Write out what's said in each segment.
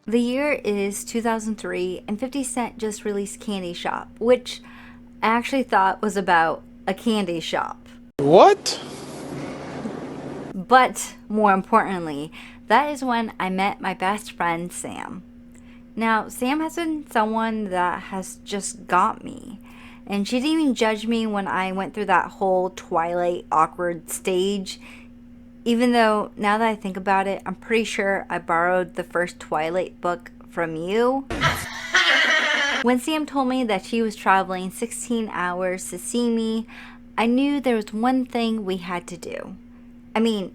The year is 2003 and 50 Cent just released Candy Shop, which I actually thought was about a candy shop. What? But more importantly, that is when I met my best friend Sam. Now, Sam has been someone that has just got me. And she didn't even judge me when I went through that whole Twilight awkward stage. Even though, now that I think about it, I'm pretty sure I borrowed the first Twilight book from you. When Sam told me that she was traveling 16 hours to see me, I knew there was one thing we had to do. I mean,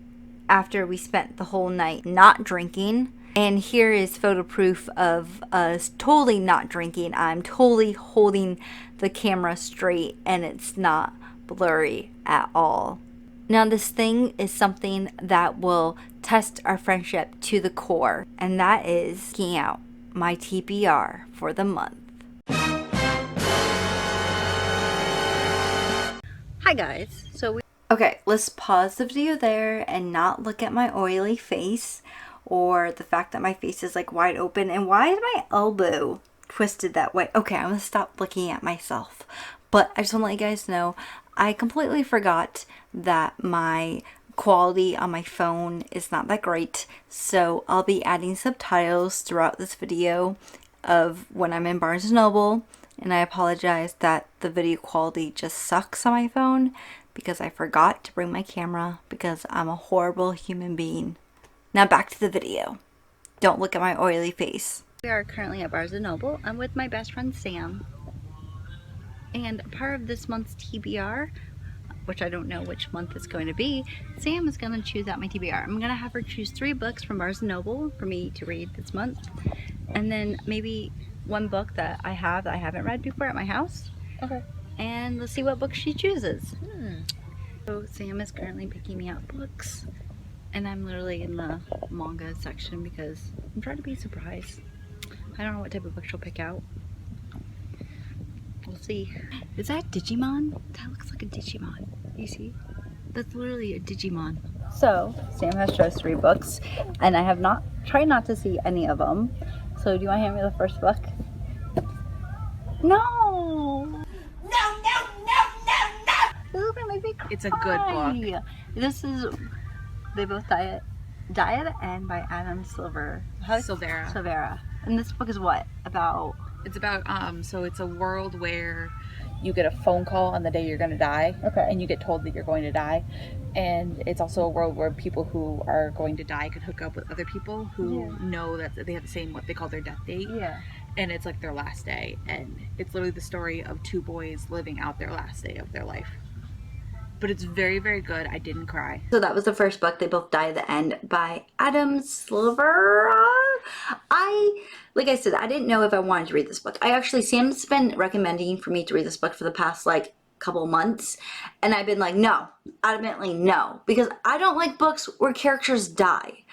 after we spent the whole night not drinking, and here is photo proof of us totally not drinking. I'm totally holding the camera straight and it's not blurry at all. Now, this thing is something that will test our friendship to the core, and that is taking out my TBR for the month. Hi guys, okay, let's pause the video there and not look at my oily face or the fact that my face is like wide open. And why is my elbow twisted that way? Okay, I'm gonna stop looking at myself. But I just want to let you guys know, I completely forgot that my quality on my phone is not that great. So I'll be adding subtitles throughout this video of when I'm in Barnes & Noble. And I apologize that the video quality just sucks on my phone because I forgot to bring my camera because I'm a horrible human being. Now back to the video. Don't look at my oily face. We are currently at Barnes & Noble. I'm with my best friend Sam. And part of this month's TBR, which I don't know which month it's going to be, Sam is going to choose out my TBR. I'm going to have her choose 3 books from Barnes & Noble for me to read this month. And then maybe one book that I haven't read before at my house. Okay. And let's see what book she chooses. So Sam is currently picking me out books. And I'm literally in the manga section because I'm trying to be surprised. I don't know what type of book she'll pick out. We'll see. Is that Digimon? That looks like a Digimon. You see? That's literally a Digimon. So, Sam has chose 3 books, and I have tried not to see any of them. So, do you want to hand me the first book? No! No! This is gonna make me cry. It's a good book. This is They Both Diet and by Adam Silvera. And this book is what? About? It's about, so it's a world where you get a phone call on the day you're going to die. Okay. And you get told that you're going to die. And it's also a world where people who are going to die could hook up with other people who know that they have the same, what they call their death date. Yeah. And it's like their last day. And it's literally the story of 2 boys living out their last day of their life. But it's very, very good. I didn't cry. So that was the first book, They Both Die at the End by Adam Silvera. Like I said, I didn't know if I wanted to read this book. Sam's been recommending for me to read this book for the past couple months. And I've been like, no, adamantly no. Because I don't like books where characters die.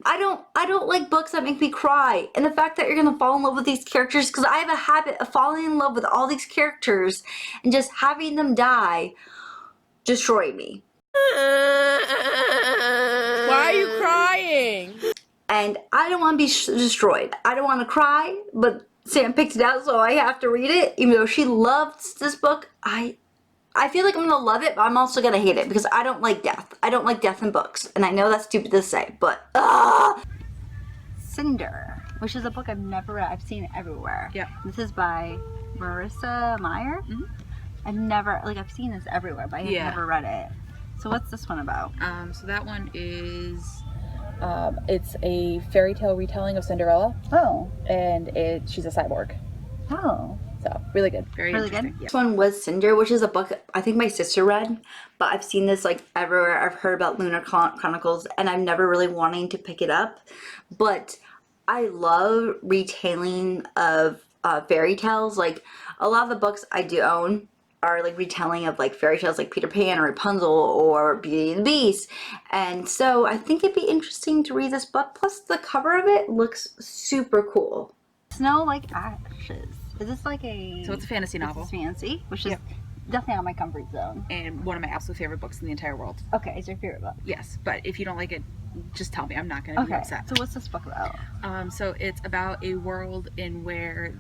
I don't like books that make me cry. And the fact that you're going to fall in love with these characters, because I have a habit of falling in love with all these characters and just having them die destroy me. Why are you crying? And I don't want to be destroyed. I don't want to cry, but Sam picked it out, so I have to read it. Even though she loves this book, I feel like I'm going to love it, but I'm also going to hate it because I don't like death. I don't like death in books. And I know that's stupid to say, but Cinder, which is a book I've never read. I've seen it everywhere. Yeah. This is by Marissa Meyer. Mm-hmm. I've seen this everywhere, but I have never read it. So what's this one about? So that one is, it's a fairy tale retelling of Cinderella. Oh. And she's a cyborg. Oh. So, really good. Very really interesting. good. Yeah. This one was Cinder, which is a book I think my sister read, but I've seen this everywhere. I've heard about Lunar Chronicles, and I've never really wanting to pick it up. But I love retelling of fairy tales. Like, a lot of the books I do own are retelling of fairy tales like Peter Pan or Rapunzel or Beauty and the Beast. And so I think it'd be interesting to read this book. Plus the cover of it looks super cool. Snow Like Ashes. Is this a... So it's a fantasy novel. It's fancy, which is definitely out of my comfort zone. And one of my absolute favorite books in the entire world. Okay, it's your favorite book. Yes, but if you don't like it just tell me. I'm not going to be upset. So what's this book about? So it's about a world in where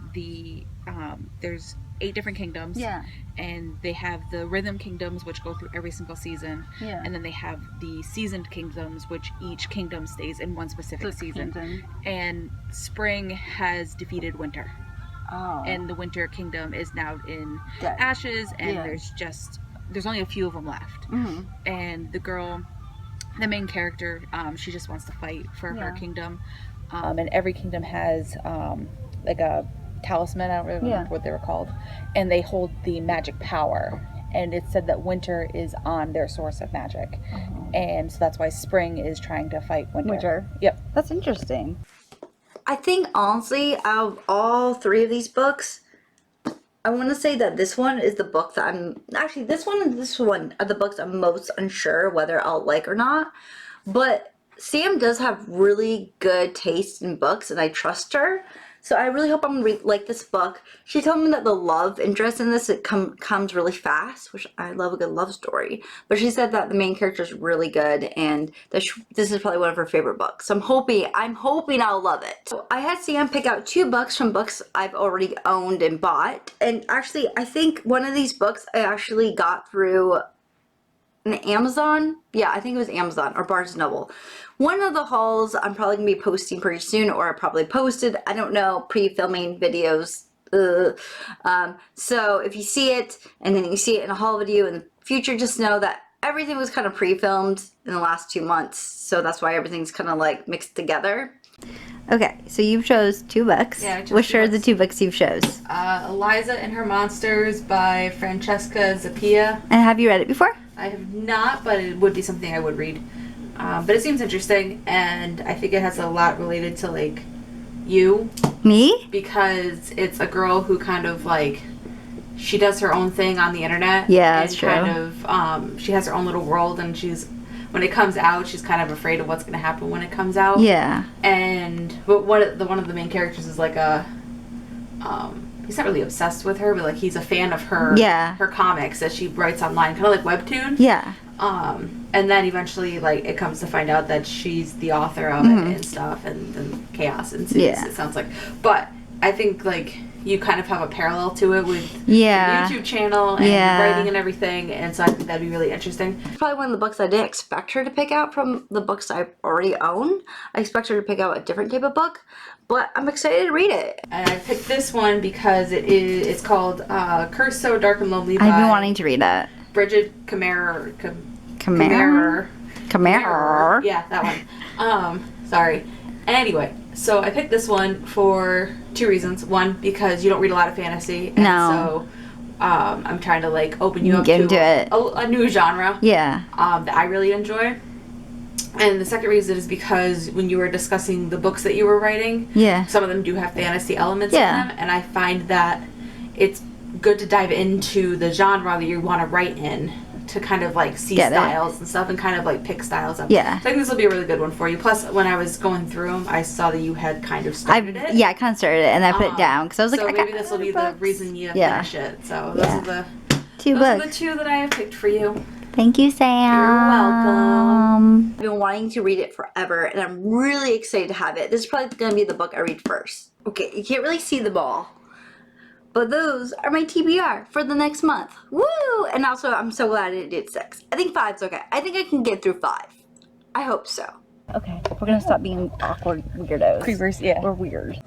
there's 8 different kingdoms. Yeah. And they have the rhythm kingdoms, which go through every single season. Yeah. And then they have the seasoned kingdoms, which each kingdom stays in one specific season. And spring has defeated winter. Oh. And the winter kingdom is now in Dead. ashes, and there's only a few of them left. Mm-hmm. And the main character, she just wants to fight for her kingdom. And every kingdom has like a talisman, I don't really remember what they were called, and they hold the magic power. And it's said that winter is on their source of magic. And so that's why spring is trying to fight winter. Yep. That's interesting. I think, honestly, out of all 3 of these books, I want to say that this one is the book that this one and this one are the books I'm most unsure whether I'll like or not. But Sam does have really good taste in books, and I trust her. So I really hope I'm going to like this book. She told me that the love interest in this comes really fast, which I love a good love story. But she said that the main character is really good, and that this is probably one of her favorite books. So I'm hoping I'll love it. So I had Sam pick out 2 books from books I've already owned and bought. And actually, I think one of these books I actually got through an Amazon. Yeah, I think it was Amazon or Barnes & Noble. One of the hauls I'm probably going to be posting pretty soon, or I probably posted. I don't know, pre-filming videos. So if you see it, and then you see it in a haul video in the future, just know that everything was kind of pre-filmed in the last 2 months. So that's why everything's kind of like mixed together. Okay, so you chose 2 books. Yeah, I chose Which 2 are books. the 2 books you've chose? Eliza and Her Monsters by Francesca Zappia. And have you read it before? I have not, but it would be something I would read. But it seems interesting, and I think it has a lot related to, like, you. Me? Because it's a girl who kind of, like, she does her own thing on the internet. Yeah, that's true. Kind of, she has her own little world, and when it comes out, she's kind of afraid of what's going to happen when it comes out. Yeah. But one of the main characters is like he's not really obsessed with her, but like he's a fan of her comics that she writes online, kind of like Webtoon. Yeah. And then eventually, like, it comes to find out that she's the author of it and stuff, and then chaos ensues, it sounds like. But I think, like, you kind of have a parallel to it with the YouTube channel and writing and everything, and so I think that'd be really interesting. It's probably one of the books I didn't expect her to pick out from the books I already own. I expect her to pick out a different type of book, but I'm excited to read it. And I picked this one because it's called Curse So Dark and Lonely by I've been wanting to read that. Bridget Kammerer. Kammerer. Yeah, that one. Sorry. Anyway, so I picked this one for 2 reasons. One, because you don't read a lot of fantasy. And so I'm trying to, like, open you up to a new genre. Yeah. That I really enjoy. And the second reason is because when you were discussing the books that you were writing, some of them do have fantasy elements in them. And I find that it's good to dive into the genre that you want to write in, to kind of like see styles and stuff, and kind of like pick styles up. Yeah. So I think this will be a really good one for you. Plus, when I was going through them, I saw that you had kind of started it. Yeah, I kind of started it, and I put it down because I was like, so maybe this will be the reason you finish it. So those are the 2 books. Those are the 2 that I have picked for you. Thank you, Sam. You're welcome. I've been wanting to read it forever, and I'm really excited to have it. This is probably going to be the book I read first. Okay, you can't really see them all, but those are my TBR for the next month. Woo! And also, I'm so glad I did 6. I think 5's okay. I think I can get through 5. I hope so. Okay, we're going to stop being awkward weirdos. Creepers, yeah. We're weird.